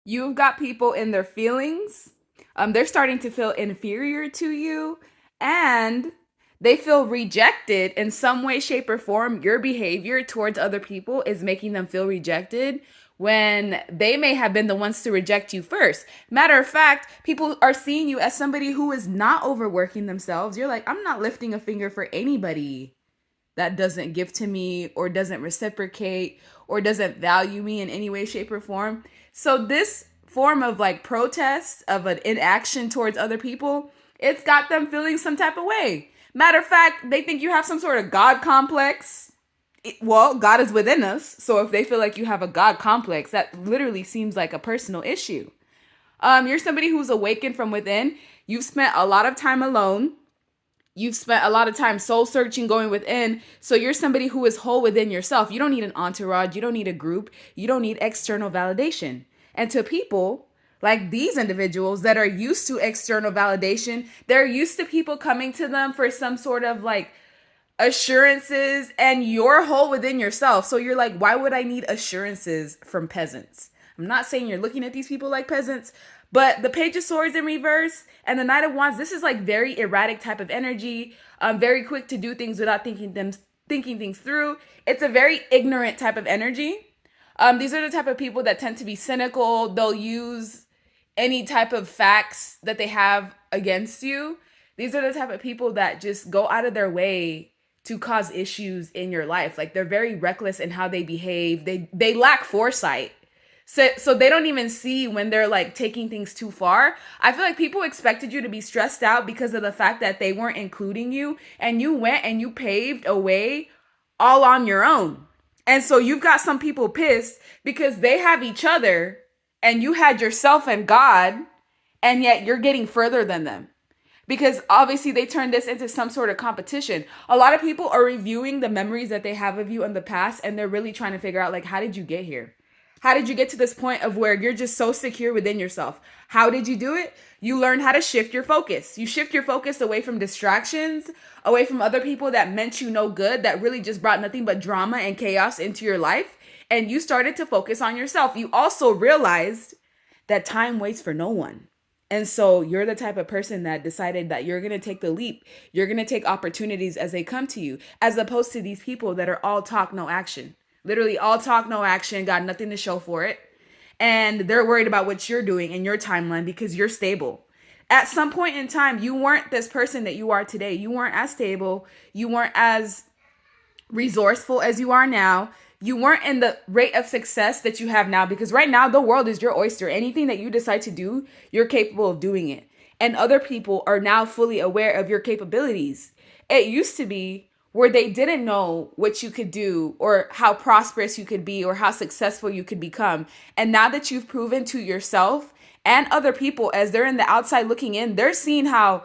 You've got people in their feelings. They're starting to feel inferior to you, and they feel rejected in some way, shape, or form. Your behavior towards other people is making them feel rejected when they may have been the ones to reject you first. Matter of fact, people are seeing you as somebody who is not overworking themselves. You're like, I'm not lifting a finger for anybody that doesn't give to me or doesn't reciprocate or doesn't value me in any way, shape, or form. So this form of like protest of an inaction towards other people, it's got them feeling some type of way. Matter of fact, they think you have some sort of God complex. Well, God is within us. So if they feel like you have a God complex, that literally seems like a personal issue. You're somebody who's awakened from within. You've spent a lot of time alone. You've spent a lot of time soul searching, going within. So you're somebody who is whole within yourself. You don't need an entourage. You don't need a group. You don't need external validation. And to people like these individuals that are used to external validation, they're used to people coming to them for some sort of like assurances, and you're whole within yourself. So you're like, why would I need assurances from peasants? I'm not saying you're looking at these people like peasants, but the Page of Swords in reverse and the Knight of Wands, this is like very erratic type of energy. Very quick to do things without thinking things through. It's a very ignorant type of energy. These are the type of people that tend to be cynical. They'll use any type of facts that they have against you. These are the type of people that just go out of their way to cause issues in your life. Like they're very reckless in how they behave. They lack foresight. So they don't even see when they're like taking things too far. I feel like people expected you to be stressed out because of the fact that they weren't including you, and you went and you paved a way all on your own. And so you've got some people pissed because they have each other and you had yourself and God, and yet you're getting further than them. Because obviously they turned this into some sort of competition. A lot of people are reviewing the memories that they have of you in the past, and they're really trying to figure out, like, how did you get here? How did you get to this point of where you're just so secure within yourself? How did you do it? You learned how to shift your focus. You shift your focus away from distractions, away from other people that meant you no good, that really just brought nothing but drama and chaos into your life. And you started to focus on yourself. You also realized that time waits for no one. And so you're the type of person that decided that you're going to take the leap. You're going to take opportunities as they come to you, as opposed to these people that are all talk, no action. Literally all talk, no action, got nothing to show for it. And they're worried about what you're doing in your timeline because you're stable. At some point in time, you weren't this person that you are today. You weren't as stable. You weren't as resourceful as you are now. You weren't in the rate of success that you have now, because right now the world is your oyster. Anything that you decide to do, you're capable of doing it. And other people are now fully aware of your capabilities. It used to be where they didn't know what you could do or how prosperous you could be or how successful you could become. And now that you've proven to yourself and other people, as they're in the outside looking in, they're seeing how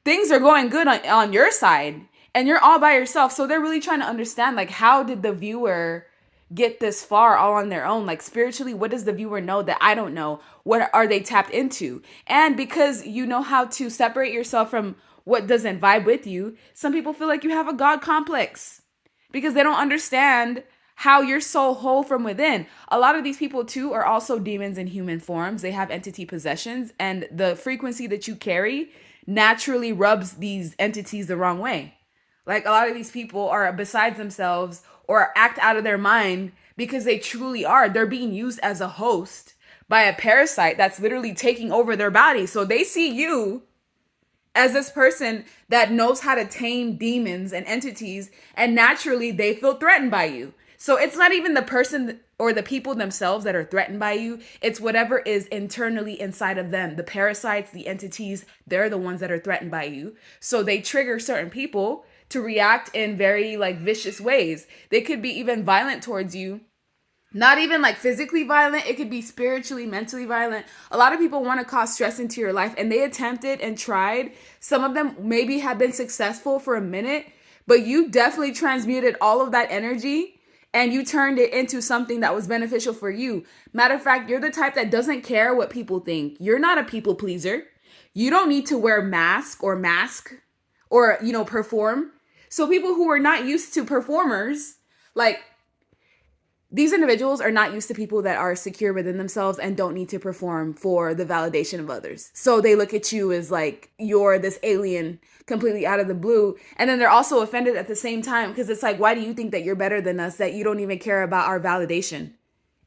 things are going good on your side, and you're all by yourself. So they're really trying to understand, like, how did the viewer get this far all on their own? Like, spiritually, what does the viewer know that I don't know? What are they tapped into? And because you know how to separate yourself from what doesn't vibe with you, some people feel like you have a God complex because they don't understand how you're so whole from within. A lot of these people too are also demons in human forms. They have entity possessions, and the frequency that you carry naturally rubs these entities the wrong way. Like, a lot of these people are besides themselves or act out of their mind because they truly are. They're being used as a host by a parasite that's literally taking over their body. So they see you as this person that knows how to tame demons and entities, and naturally they feel threatened by you. So it's not even the person or the people themselves that are threatened by you. It's whatever is internally inside of them. The parasites, the entities, they're the ones that are threatened by you. So they trigger certain people to react in very like vicious ways. They could be even violent towards you. Not even like physically violent. It could be spiritually, mentally violent. A lot of people want to cause stress into your life, and they attempted and tried. Some of them maybe have been successful for a minute, but you definitely transmuted all of that energy and you turned it into something that was beneficial for you. Matter of fact, you're the type that doesn't care what people think. You're not a people pleaser. You don't need to wear mask or, perform. So people who are not used to performers, like, These individuals are not used to people that are secure within themselves and don't need to perform for the validation of others. So they look at you as like you're this alien completely out of the blue. And then they're also offended at the same time because it's like, why do you think that you're better than us, that you don't even care about our validation?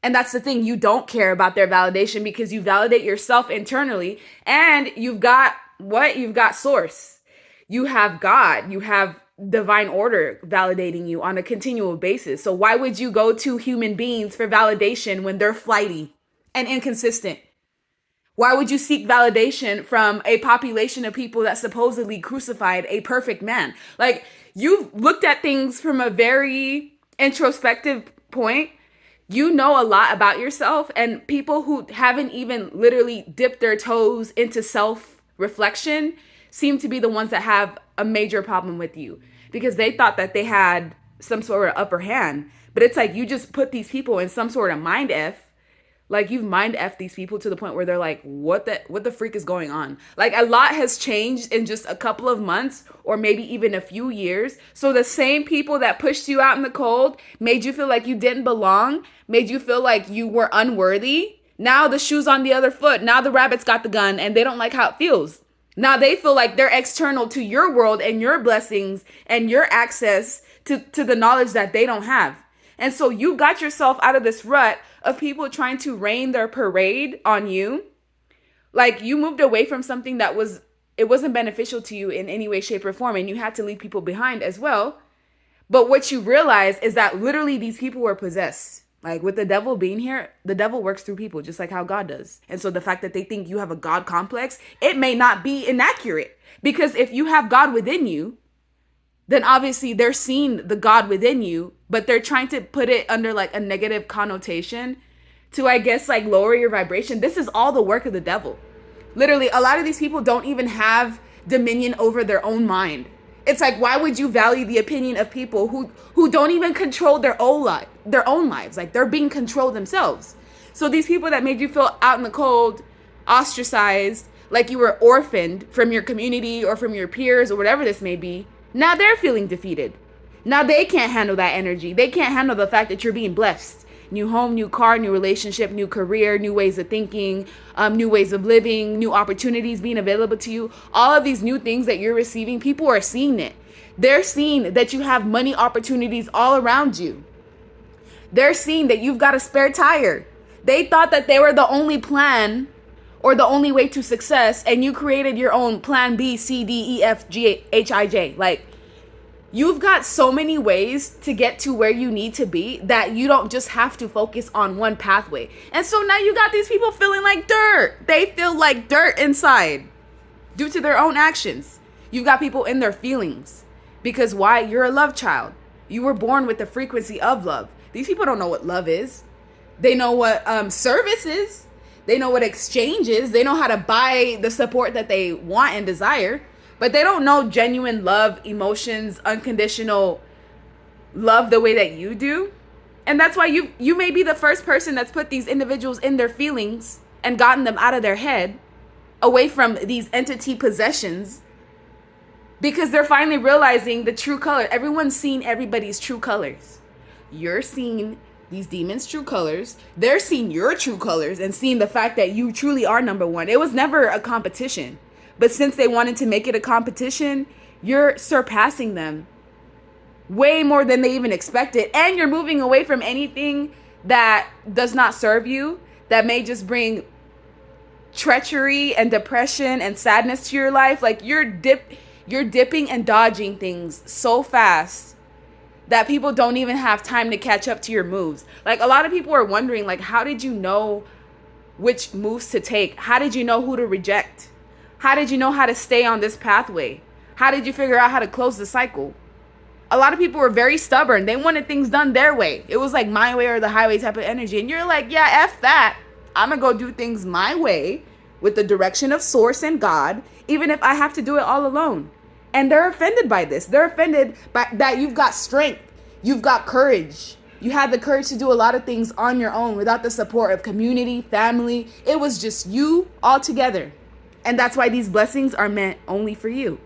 And that's the thing. You don't care about their validation because you validate yourself internally. And you've got what? You've got source. You have God. You have divine order validating you on a continual basis. So why would you go to human beings for validation when they're flighty and inconsistent? Why would you seek validation from a population of people that supposedly crucified a perfect man? Like, you've looked at things from a very introspective point. You know a lot about yourself, and people who haven't even literally dipped their toes into self-reflection seem to be the ones that have a major problem with you because they thought that they had some sort of upper hand. But it's like you just put these people in some sort of mind F. Like, you've mind F these people to the point where they're like, what the freak is going on? Like, a lot has changed in just a couple of months or maybe even a few years. So the same people that pushed you out in the cold, made you feel like you didn't belong, made you feel like you were unworthy. Now the shoe's on the other foot. Now the rabbit's got the gun and they don't like how it feels. Now they feel like they're external to your world and your blessings and your access to the knowledge that they don't have. And so you got yourself out of this rut of people trying to rain their parade on you. Like, you moved away from something that it wasn't beneficial to you in any way, shape, or form, and you had to leave people behind as well. But what you realize is that literally these people were possessed. Like, with the devil being here, the devil works through people just like how God does. And so the fact that they think you have a God complex, it may not be inaccurate. Because if you have God within you, then obviously they're seeing the God within you, but they're trying to put it under like a negative connotation to, I guess, like lower your vibration. This is all the work of the devil. Literally, a lot of these people don't even have dominion over their own mind. It's like, why would you value the opinion of people who don't even control their own lives? Like, they're being controlled themselves. So these people that made you feel out in the cold, ostracized, like you were orphaned from your community or from your peers or whatever this may be, now they're feeling defeated. Now they can't handle that energy. They can't handle the fact that you're being blessed. New home, new car, new relationship, new career, new ways of thinking, new ways of living, new opportunities being available to you. All of these new things that you're receiving, people are seeing it. They're seeing that you have money opportunities all around you. They're seeing that you've got a spare tire. They thought that they were the only plan or the only way to success, and you created your own plan B, C, D, E, F, G, H, I, J. Like, you've got so many ways to get to where you need to be that you don't just have to focus on one pathway. And so now you got these people feeling like dirt. They feel like dirt inside due to their own actions. You've got people in their feelings because why? You're a love child. You were born with the frequency of love. These people don't know what love is. They know what service is. They know what exchange is. They know how to buy the support that they want and desire. But they don't know genuine love, emotions, unconditional love the way that you do. And that's why you may be the first person that's put these individuals in their feelings and gotten them out of their head, away from these entity possessions, because they're finally realizing the true color. Everyone's seeing everybody's true colors. You're seeing these demons' true colors. They're seeing your true colors and seeing the fact that you truly are number one. It was never a competition. But since they wanted to make it a competition, you're surpassing them way more than they even expected. And you're moving away from anything that does not serve you, that may just bring treachery and depression and sadness to your life. Like, you're dipping and dodging things so fast that people don't even have time to catch up to your moves. Like, a lot of people are wondering, like, how did you know which moves to take? How did you know who to reject? How did you know how to stay on this pathway? How did you figure out how to close the cycle? A lot of people were very stubborn. They wanted things done their way. It was like my way or the highway type of energy. And you're like, yeah, F that. I'm going to go do things my way with the direction of source and God, even if I have to do it all alone. And they're offended by this. They're offended by that you've got strength. You've got courage. You had the courage to do a lot of things on your own without the support of community, family. It was just you all together. And that's why these blessings are meant only for you.